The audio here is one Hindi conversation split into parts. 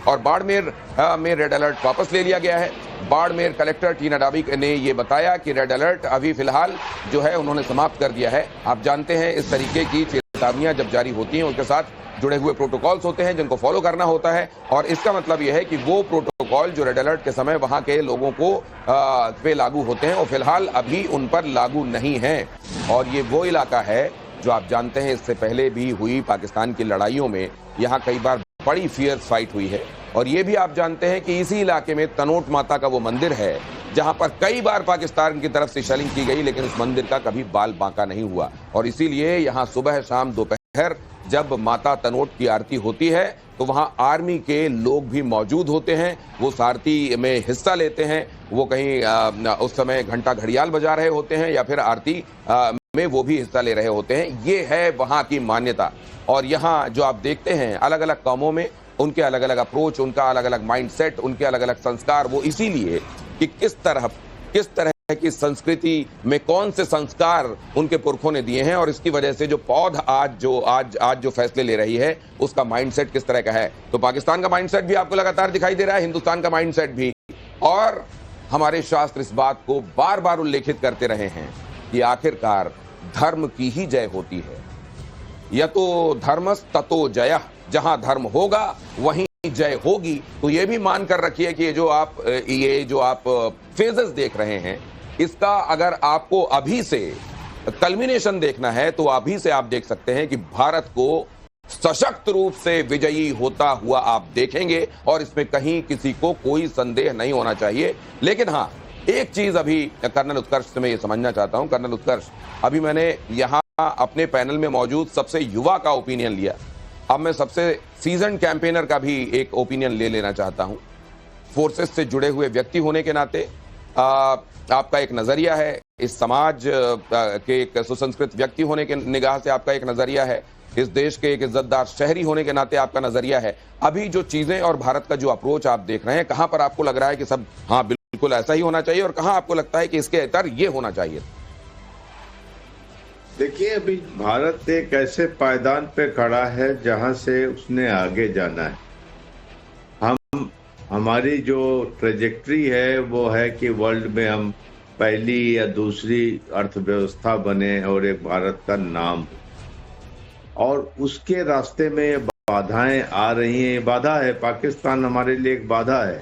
और बाड़मेर में रेड अलर्ट वापस ले लिया गया है। बाड़मेर कलेक्टर टीना डाबी ने ये बताया कि रेड अलर्ट अभी फिलहाल जो है उन्होंने समाप्त कर दिया है। आप जानते हैं इस तरीके की चेतावनियां जब जारी होती हैं उनके साथ जुड़े हुए प्रोटोकॉल्स होते हैं जिनको फॉलो करना होता है, और इसका मतलब यह है कि वो प्रोटोकॉल जो रेड अलर्ट के समय वहां के लोगों को पे लागू होते हैं वो फिलहाल अभी उन पर लागू नहीं है। और ये वो इलाका है जो आप जानते हैं इससे पहले भी हुई पाकिस्तान की लड़ाइयों में यहाँ कई बार बड़ी फियर्स फाइट हुई है। और ये भी आप जानते हैं कि इसी इलाके में तनोट माता का वो मंदिर है जहां पर कई बार पाकिस्तान की तरफ से शेलिंग की गई, लेकिन उस मंदिर का कभी बाल बांका नहीं हुआ। और इसीलिए यहाँ सुबह शाम दोपहर जब माता तनोट की आरती होती है तो वहां आर्मी के लोग भी मौजूद होते हैं, वो इस आरती में हिस्सा लेते हैं। वो कहीं उस समय घंटा घड़ियाल बजा रहे होते हैं या फिर आरती में वो भी हिस्सा ले रहे होते हैं। ये है वहां की मान्यता। और यहाँ जो आप देखते हैं अलग अलग कौमों में उनके अलग अलग अप्रोच, उनका अलग अलग माइंडसेट, उनके अलग अलग संस्कार, वो इसीलिए कि किस तरह की संस्कृति में कौन से संस्कार उनके पुरखों ने दिए हैं, और इसकी वजह से जो पौध आज जो फैसले ले रही है उसका माइंडसेट किस तरह का है। तो पाकिस्तान का माइंडसेट भी आपको लगातार दिखाई दे रहा है, हिंदुस्तान का माइंडसेट भी। और हमारे शास्त्र इस बात को बार बार उल्लेखित करते रहे हैं कि आखिरकार धर्म की ही जय होती है। यतो धर्मस् ततो जयः, जहां धर्म होगा वहीं जय होगी। तो ये भी मान कर रखिए कि ये जो आप फेजेस देख रहे हैं इसका अगर आपको अभी से कल्मिनेशन देखना है तो अभी से आप देख सकते हैं कि भारत को सशक्त रूप से विजयी होता हुआ आप देखेंगे, और इसमें कहीं किसी को कोई संदेह नहीं होना चाहिए। लेकिन हाँ, एक चीज अभी कर्नल उत्कर्ष से मैं ये समझना चाहता हूं। कर्नल उत्कर्ष, अभी मैंने यहां अपने पैनल में मौजूद सबसे युवा का ओपिनियन लिया, अब मैं सबसे सीजन कैंपेनर का भी एक ओपिनियन ले लेना चाहता हूं। फोर्सेस से जुड़े हुए व्यक्ति होने के नाते आपका एक नजरिया है, इस समाज के एक सुसंस्कृत व्यक्ति होने के निगाह से आपका एक नजरिया है, इस देश के एक इज्जतदार शहरी होने के नाते आपका नजरिया है। अभी जो चीजें और भारत का जो अप्रोच आप देख रहे हैं, कहां पर आपको लग रहा है कि सब हाँ बिल्कुल ऐसा ही होना चाहिए, और कहां आपको लगता है कि इसके इतर ये होना चाहिए? देखिए, अभी भारत एक ऐसे पायदान पे खड़ा है जहां से उसने आगे जाना है। हमारी जो ट्रेजेक्ट्री है वो है कि वर्ल्ड में हम पहली या दूसरी अर्थव्यवस्था बने और एक भारत का नाम हो, और उसके रास्ते में बाधाएं आ रही हैं। बाधा है, पाकिस्तान हमारे लिए एक बाधा है,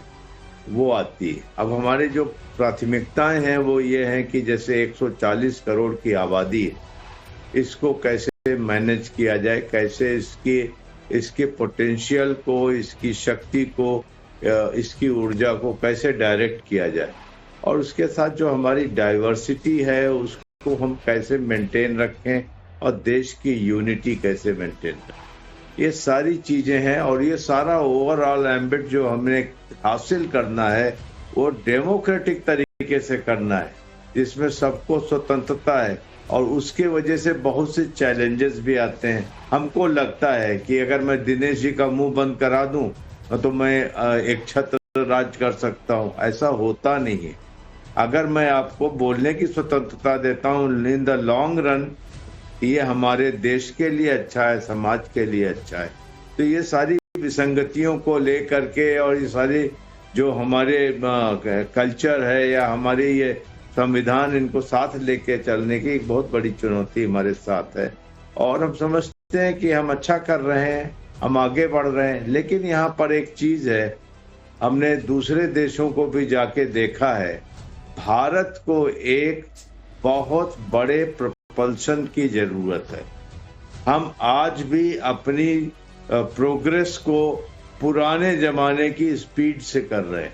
वो आती है। अब हमारी जो प्राथमिकताएं हैं वो ये हैं कि जैसे 140 करोड़ की आबादी है, इसको कैसे मैनेज किया जाए, कैसे इसके पोटेंशियल को, इसकी शक्ति को, इसकी ऊर्जा को कैसे डायरेक्ट किया जाए, और उसके साथ जो हमारी डाइवर्सिटी है उसको हम कैसे मेंटेन रखें, और देश की यूनिटी कैसे मेंटेन रखें। ये सारी चीजें हैं, और ये सारा ओवरऑल एम्बिट जो हमने हासिल करना है वो डेमोक्रेटिक तरीके से करना है, जिसमें सबको स्वतंत्रता है। और उसके वजह से बहुत से चैलेंजेस भी आते हैं। हमको लगता है कि अगर मैं दिनेश जी का मुंह बंद करा दूं तो मैं एक छत्र राज कर सकता हूं, ऐसा होता नहीं है। अगर मैं आपको बोलने की स्वतंत्रता देता हूं, इन द लॉन्ग रन ये हमारे देश के लिए अच्छा है, समाज के लिए अच्छा है। तो ये सारी विसंगतियों को लेकर के, और ये सारी जो हमारे कल्चर है या हमारे ये संविधान, इनको साथ लेके चलने की एक बहुत बड़ी चुनौती हमारे साथ है। और हम समझते हैं कि हम अच्छा कर रहे हैं, हम आगे बढ़ रहे हैं। लेकिन यहाँ पर एक चीज है, हमने दूसरे देशों को भी जाके देखा है, भारत को एक बहुत बड़े प्रोपल्शन की जरूरत है। हम आज भी अपनी प्रोग्रेस को पुराने जमाने की स्पीड से कर रहे हैं।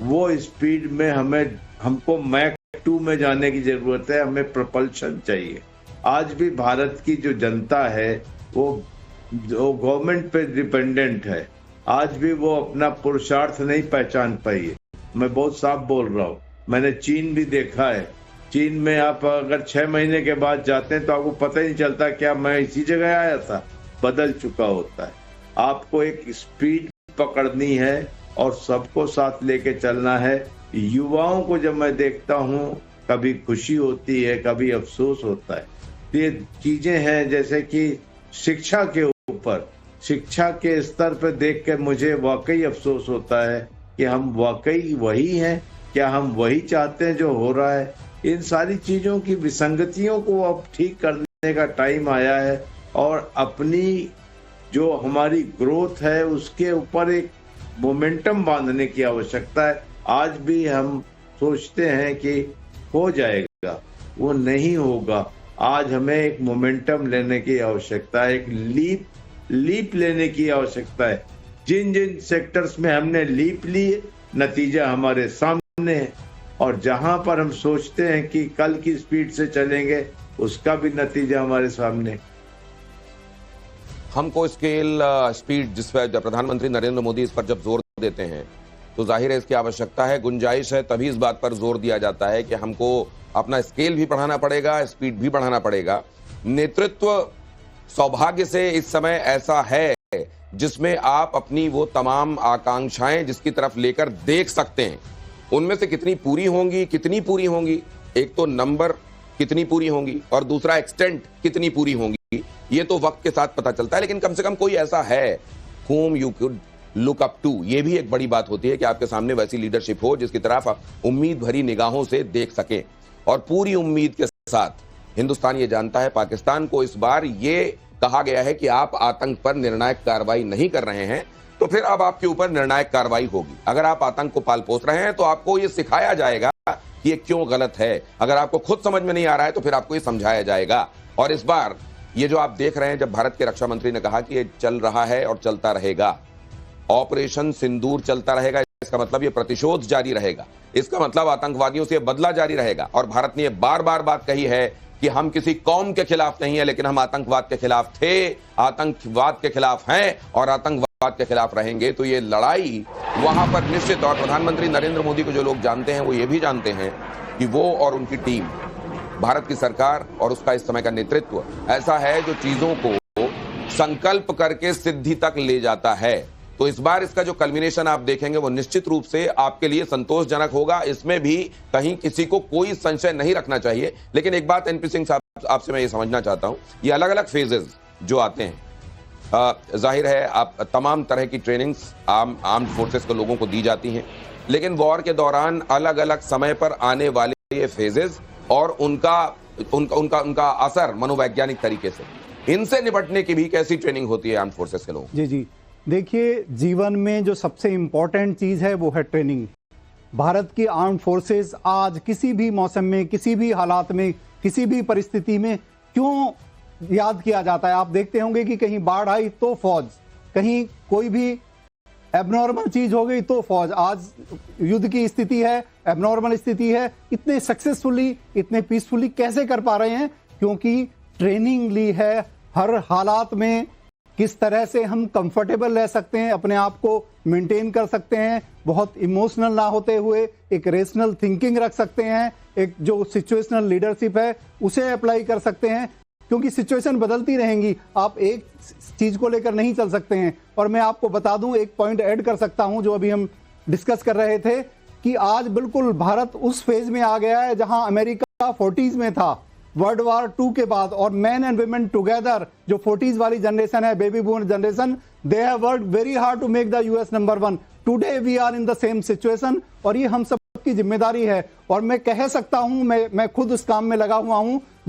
वो स्पीड में हमको मैक 2 में जाने की जरूरत है, हमें प्रोपल्शन चाहिए। आज भी भारत की जो जनता है वो गवर्नमेंट पे डिपेंडेंट है, आज भी वो अपना पुरुषार्थ नहीं पहचान पाई है। मैं बहुत साफ बोल रहा हूँ, मैंने चीन भी देखा है। चीन में आप अगर 6 महीने के बाद जाते हैं तो आपको पता ही नहीं चलता क्या मैं इसी जगह आया था, बदल चुका होता है। आपको एक स्पीड पकड़नी है और सबको साथ लेके चलना है। युवाओं को जब मैं देखता हूँ, कभी खुशी होती है, कभी अफसोस होता है। ये चीजें हैं जैसे कि शिक्षा के ऊपर शिक्षा के स्तर पर देख कर मुझे वाकई अफसोस होता है कि हम वाकई वही हैं, क्या हम वही चाहते हैं जो हो रहा है। इन सारी चीजों की विसंगतियों को अब ठीक करने का टाइम आया है और अपनी जो हमारी ग्रोथ है उसके ऊपर एक मोमेंटम बांधने की आवश्यकता है। आज भी हम सोचते हैं कि हो जाएगा, वो नहीं होगा। आज हमें एक मोमेंटम लेने की आवश्यकता है, एक लीप लेने की आवश्यकता है। जिन जिन सेक्टर्स में हमने लीप लिए, नतीजा हमारे सामने है, और जहां पर हम सोचते हैं कि कल की स्पीड से चलेंगे, उसका भी नतीजा हमारे सामने। हमको स्केल स्पीड जिस पर प्रधानमंत्री नरेंद्र मोदी इस पर जब जोर देते हैं तो जाहिर है इसकी आवश्यकता है, गुंजाइश है, तभी इस बात पर जोर दिया जाता है कि हमको अपना स्केल भी बढ़ाना पड़ेगा, स्पीड भी बढ़ाना पड़ेगा। नेतृत्व सौभाग्य से इस समय ऐसा है जिसमें आप अपनी वो तमाम आकांक्षाएं जिसकी तरफ लेकर देख सकते हैं, उनमें से कितनी पूरी होंगी, एक तो नंबर कितनी पूरी होंगी और दूसरा एक्सटेंट कितनी पूरी होंगी, ये तो वक्त के साथ पता चलता है। लेकिन कम से कम कोई ऐसा है whom you could look up to, ये भी एक बड़ी बात होती है कि आपके सामने वैसी लीडरशिप हो जिसकी तरफ आप उम्मीद भरी निगाहों से देख सकें। और पूरी उम्मीद के साथ हिंदुस्तान ये जानता है, पाकिस्तान को इस बार ये कहा गया है कि आप आतंक पर निर्णायक कार्रवाई नहीं कर रहे हैं, तो फिर अब आपके ऊपर निर्णायक कार्रवाई होगी। अगर आप आतंक को पाल पोस रहे हैं तो आपको ये सिखाया जाएगा कि ये क्यों गलत है। अगर आपको खुद समझ में नहीं आ रहा है तो फिर आपको ये समझाया जाएगा। और इस बार ये जो आप देख रहे हैं, जब भारत के रक्षा मंत्री ने कहा कि ये चल रहा है और चलता रहेगा, ऑपरेशन सिंदूर चलता रहेगा, इसका मतलब ये प्रतिशोध जारी रहेगा, इसका मतलब आतंकवादियों से बदला जारी रहेगा। और भारत ने ये बार बार बात कही है कि हम किसी कौम के खिलाफ नहीं है, लेकिन हम आतंकवाद के खिलाफ थे, आतंकवाद के खिलाफ हैं और आतंकवाद के खिलाफ रहेंगे। तो ये लड़ाई वहां पर निश्चित, और प्रधानमंत्री नरेंद्र मोदी को जो लोग जानते हैं वो ये भी जानते हैं कि वो और उनकी टीम, भारत की सरकार और उसका इस समय का नेतृत्व ऐसा है जो चीजों को संकल्प करके सिद्धि तक ले जाता है। तो इस बार इसका जो कल्मिनेशन आप देखेंगे वो निश्चित रूप से आपके लिए संतोषजनक होगा, इसमें भी कहीं किसी को कोई संशय नहीं रखना चाहिए। लेकिन एक बात एनपी सिंह साहब आपसे मैं ये समझना चाहता हूं, ये अलग अलग फेजेस जो आते हैं, जाहिर है आप तमाम तरह की ट्रेनिंग्स आर्म्ड फोर्सेस के लोगों को दी जाती हैं, लेकिन वॉर के दौरान अलग अलग समय पर आने वाले ये फेजेस और उनका असर मनोवैज्ञानिक तरीके से, इनसे निपटने की भी कैसी ट्रेनिंग होती है आर्म्ड फोर्सेस के लोगों? जी, देखिए, जीवन में जो सबसे इंपॉर्टेंट चीज है वो है ट्रेनिंग। भारत की आर्म्ड फोर्सेस आज किसी भी मौसम में, किसी भी हालात में, किसी भी परिस्थिति में क्यों याद किया जाता है? आप देखते होंगे कि कहीं बाढ़ आई तो फौज, कहीं कोई भी एबनॉर्मल चीज हो गई तो फौज। आज युद्ध की स्थिति है, एबनॉर्मल स्थिति है, इतने सक्सेसफुली, इतने पीसफुली कैसे कर पा रहे हैं? क्योंकि ट्रेनिंग ली है। हर हालात में किस तरह से हम कंफर्टेबल रह सकते हैं, अपने आप को मेंटेन कर सकते हैं, बहुत इमोशनल ना होते हुए एक रेशनल थिंकिंग रख सकते हैं, एक जो सिचुएशनल लीडरशिप है उसे अप्लाई कर सकते हैं, क्योंकि सिचुएशन बदलती रहेंगी, आप एक चीज को लेकर नहीं चल सकते हैं। और मैं आपको बता दूं, एक पॉइंट ऐड कर सकता हूं जो अभी हम डिस्कस कर रहे थे, कि आज बिल्कुल भारत उस फेज में आ गया है जहां अमेरिका 40s में था वर्ल्ड वॉर 2 के बाद, और मैन एंड वुमेन टुगेदर, जो 40s वाली जनरेशन है, baby boomer generation, they have worked very hard to make the US number 1। Today we are in the same situation, और ये हम सब की जिम्मेदारी है। और मैं कह सकता हूं, मैं खुद उस काम में लगा हुआ हूं